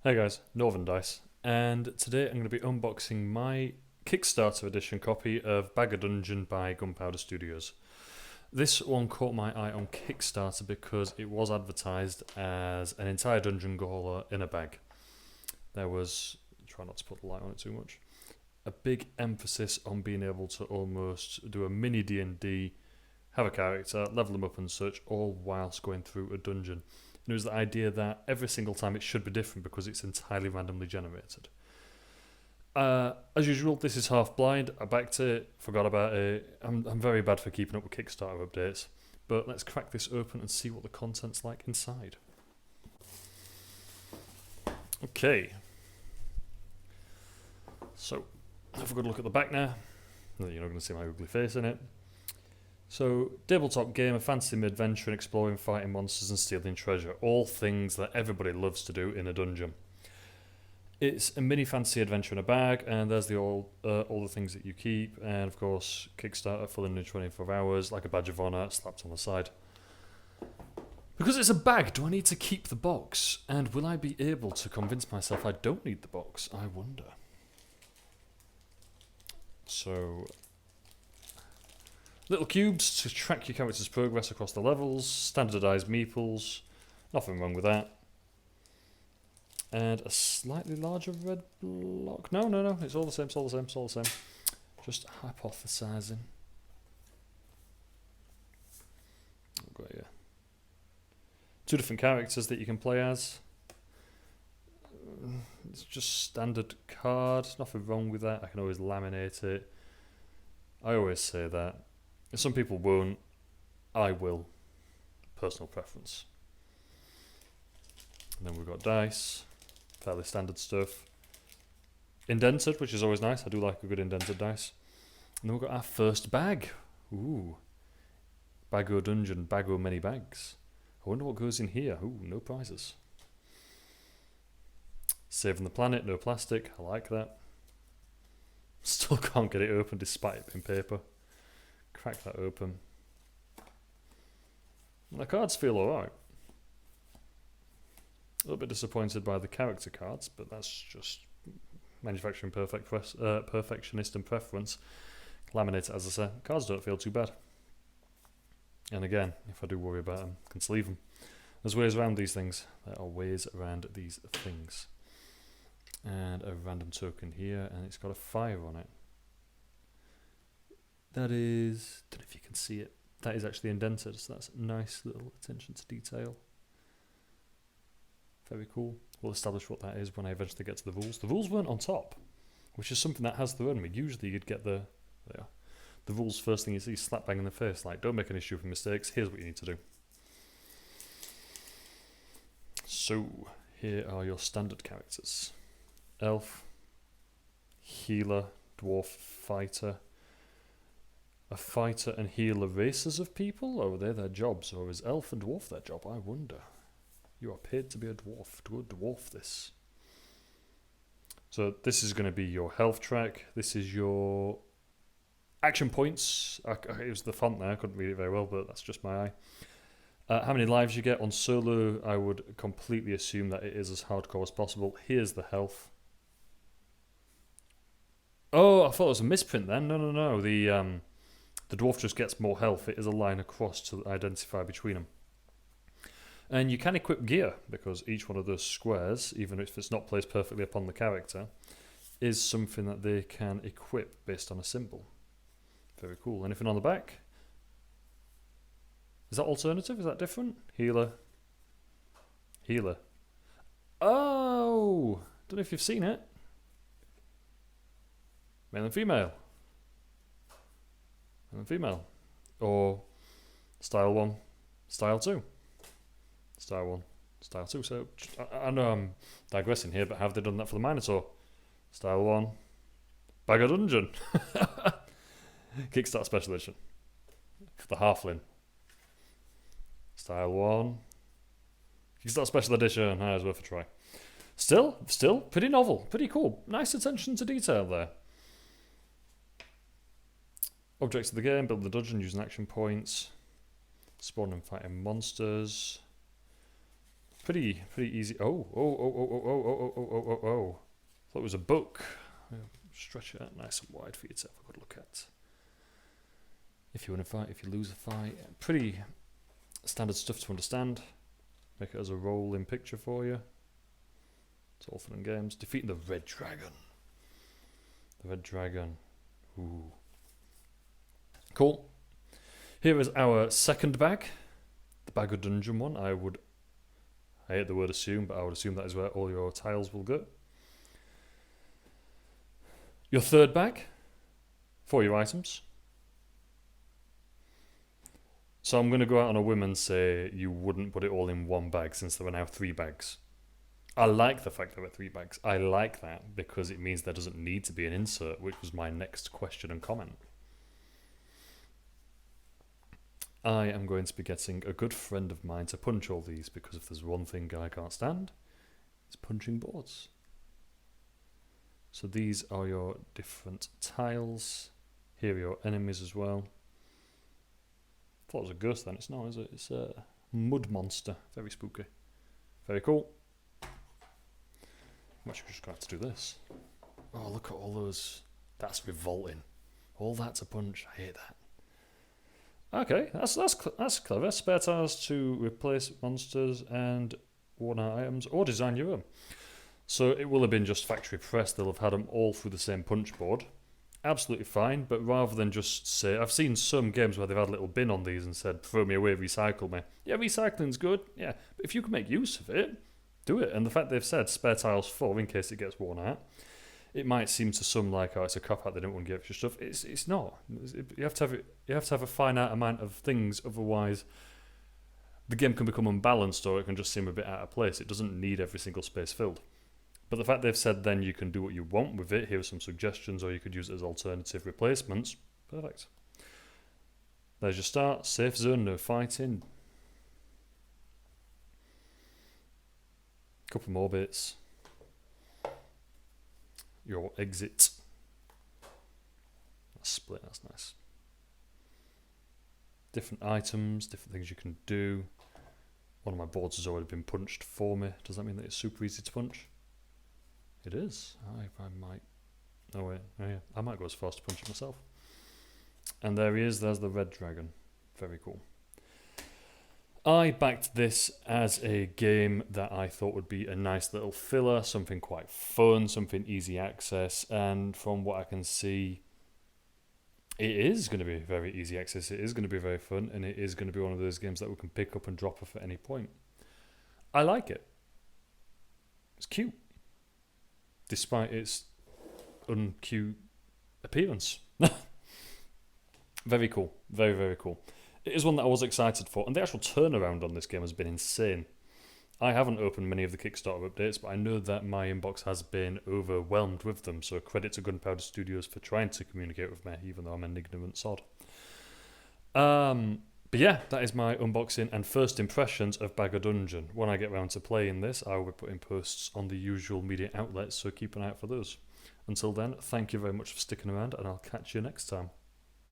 Hey guys, Northern Dice, and today I'm going to be unboxing my Kickstarter edition copy of Bag of Dungeon by Gunpowder Studios. This one caught my eye on Kickstarter because it was advertised as an entire dungeon crawler in a bag. There was, try not to put the light on it too much, a big emphasis on being able to almost do a mini D&D, have a character, level them up and such, all whilst going through a dungeon. And it was the idea that every single time it should be different because it's entirely randomly generated. As usual, this is half blind. I backed it, forgot about it. I'm very bad for keeping up with Kickstarter updates. But let's crack this open and see what the content's like inside. Okay. So, have a good look at the back now. You're not going to see my ugly face in it. So, tabletop game, a fantasy adventure, exploring, fighting monsters and stealing treasure. All things that everybody loves to do in a dungeon. It's a mini fantasy adventure in a bag, and there's all the things that you keep, and of course, Kickstarter fully in 24 hours, like a badge of honour, slapped on the side. Because it's a bag, do I need to keep the box? And will I be able to convince myself I don't need the box? I wonder. So, little cubes to track your character's progress across the levels, standardised meeples, nothing wrong with that. And a slightly larger red block. No, it's all the same, it's all the same. Just hypothesising. I've got here. Two different characters that you can play as. It's just standard card, nothing wrong with that. I can always laminate it. I always say that. Some people won't. I will. Personal preference. And then we've got dice. Fairly standard stuff. Indented, which is always nice. I do like a good indented dice. And then we've got our first bag. Ooh. Bago Dungeon, Bago Many Bags. I wonder what goes in here. Ooh, no prizes. Saving the planet, no plastic. I like that. Still can't get it open despite it being paper. Crack that open. The cards feel alright. A little bit disappointed by the character cards, but that's just manufacturing perfectionist and preference. Laminate it, as I say. Cards don't feel too bad. And again, if I do worry about them, I can sleeve them. There's ways around these things. There are ways around these things. And a random token here, and it's got a fire on it. That is, don't know if you can see it. That is actually indented, so that's a nice little attention to detail. Very cool. We'll establish what that is when I eventually get to the rules. The rules weren't on top, which is something that has thrown me. Usually you'd get the rules first thing you see, slap bang in the face, like don't make any stupid mistakes, here's what you need to do. So, here are your standard characters. Elf, healer, dwarf, fighter. A fighter and healer races of people? Or are they their jobs? Or is elf and dwarf their job? I wonder. You are paid to be a dwarf. To dwarf this. So this is going to be your health track. This is your action points. It was the font there. I couldn't read it very well, but that's just my eye. How many lives you get on solo, I would completely assume that it is as hardcore as possible. Here's the health. Oh, I thought it was a misprint then. No. The dwarf just gets more health. It is a line across to identify between them. And you can equip gear, because each one of those squares, even if it's not placed perfectly upon the character, is something that they can equip based on a symbol. Very cool. Anything on the back? Is that alternative? Is that different? Healer. Healer. Oh! Don't know if you've seen it. Male and female. Male and female. Or style 1, style 2. Style 1, style 2. So, I know I'm digressing here, but have they done that for the Minotaur? Style 1. Bag of Dungeon. Kickstarter Special Edition. For the Halfling. Style 1. Kickstarter Special Edition. It's worth a try. Still, pretty novel. Pretty cool. Nice attention to detail there. Objects of the game, build the dungeon using action points. Spawn and fighting monsters. pretty easy. Oh. Thought it was a book. Stretch it out nice and wide for you to have a good look at. If you win a fight, if you lose a fight, pretty standard stuff to understand. Make it as a rolling picture for you. It's all fun and games. Defeating the Red Dragon. The Red Dragon. Ooh. Cool. Here is our second bag. The Bag of Dungeon one. I hate the word assume, but I would assume that is where all your tiles will go. Your third bag. For your items. So I'm going to go out on a whim and say you wouldn't put it all in one bag since there are now 3 bags. I like the fact there are 3 bags. I like that because it means there doesn't need to be an insert, which was my next question and comment. I am going to be getting a good friend of mine to punch all these because if there's one thing I can't stand, it's punching boards. So these are your different tiles. Here are your enemies as well. I thought it was a ghost then, it's not, is it? It's a mud monster. Very spooky. Very cool. I'm actually just going to have to do this. Oh, look at all those. That's revolting. All that to punch. I hate that. Okay, that's clever. Spare tiles to replace monsters and worn-out items, or design your own. So it will have been just factory pressed. They'll have had them all through the same punch board. Absolutely fine, but rather than just say... I've seen some games where they've had a little bin on these and said, throw me away, recycle me. Yeah, recycling's good, yeah. But if you can make use of it, do it. And the fact they've said spare tiles for in case it gets worn out, it might seem to some like, oh, it's a cop-out, they don't want to give extra stuff. It's not. You have to have a finite amount of things, otherwise the game can become unbalanced or it can just seem a bit out of place. It doesn't need every single space filled. But the fact they've said then you can do what you want with it, here are some suggestions, or you could use it as alternative replacements. Perfect. There's your start. Safe zone, no fighting. Couple more bits. Your exit. That's split, that's nice. Different items, different things you can do. One of my boards has already been punched for me. Does that mean that it's super easy to punch? It is. I might... Oh wait, oh yeah. I might go as far as to punch it myself. And there he is, there's the Red Dragon. Very cool. I backed this as a game that I thought would be a nice little filler, something quite fun, something easy access, and from what I can see, it is going to be very easy access, it is going to be very fun, and it is going to be one of those games that we can pick up and drop off at any point. I like it. It's cute. Despite its uncute appearance. Very cool. Very, very cool. It is one that I was excited for, and the actual turnaround on this game has been insane. I haven't opened many of the Kickstarter updates, but I know that my inbox has been overwhelmed with them, so credit to Gunpowder Studios for trying to communicate with me, even though I'm an ignorant sod. But yeah, that is my unboxing and first impressions of Bag of Dungeon. When I get round to playing this, I will be putting posts on the usual media outlets, so keep an eye out for those. Until then, thank you very much for sticking around, and I'll catch you next time.